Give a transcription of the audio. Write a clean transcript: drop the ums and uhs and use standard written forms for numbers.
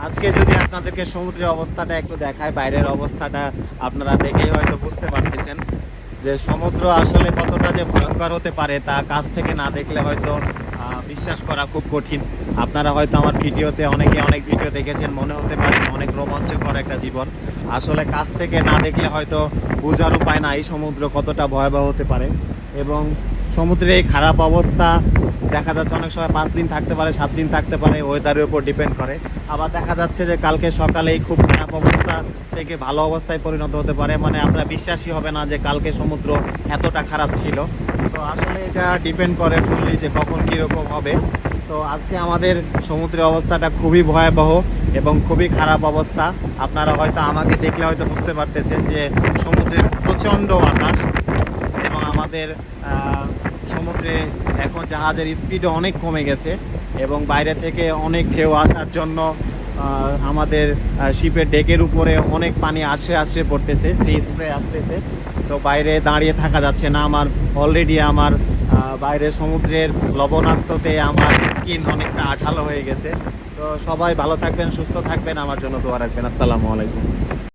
আজকে যদি আপনাদেরকে সমুদ্রের অবস্থাটা একটু দেখায়, বাইরের অবস্থাটা আপনারা দেখেই হয়তো বুঝতে পারতেছেন যে সমুদ্র আসলে কতটা যে ভয়ঙ্কর হতে পারে তা কাছ থেকে না দেখলে হয়তো বিশ্বাস করা খুব কঠিন। আপনারা হয়তো আমার ভিডিওতে অনেকে অনেক ভিডিও দেখেছেন, মনে হতে পারে অনেক রোমাঞ্চকর একটা জীবন। আসলে কাছ থেকে না দেখলে হয়তো বোঝার উপায় না এই সমুদ্র কতটা ভয়াবহ হতে পারে। এবং সমুদ্রের এই খারাপ অবস্থা দেখা যাচ্ছে অনেক সময় 5 দিন থাকতে পারে, 7 দিন থাকতে পারে, ওয়েদারের উপর ডিপেন্ড করে। আবার দেখা যাচ্ছে যে কালকে সকালেই খুব খারাপ অবস্থা থেকে ভালো অবস্থায় পরিণত হতে পারে, মানে আপনার বিশ্বাসই হবে না যে কালকে সমুদ্র এতটা খারাপ ছিল। তো আসলে এটা ডিপেন্ড করে ফুললি যে কখন কীরকম হবে। তো আজকে আমাদের সমুদ্রের অবস্থাটা খুবই ভয়াবহ এবং খুবই খারাপ অবস্থা। আপনারা হয়তো আমাকে দেখলে হয়তো বুঝতে পারতেছেন যে সমুদ্রের প্রচণ্ড বাতাস এবং আমাদের সমুদ্রে এখন জাহাজের স্পিডও অনেক কমে গেছে এবং বাইরে থেকে অনেক ঢেউ আসার জন্য আমাদের শিপের ডেকের উপরে অনেক পানি আশ্রে আশ্রে পড়তেছে, সেই স্প্রে আসতেছে। তো বাইরে দাঁড়িয়ে থাকা যাচ্ছে না। আমার অলরেডি আমার বাইরে সমুদ্রের লবণাক্ততে আমার স্কিন অনেকটা আঠালো হয়ে গেছে। তো সবাই ভালো থাকবেন, সুস্থ থাকবেন, আমার জন্য দোয়া রাখবেন। আসসালামু আলাইকুম।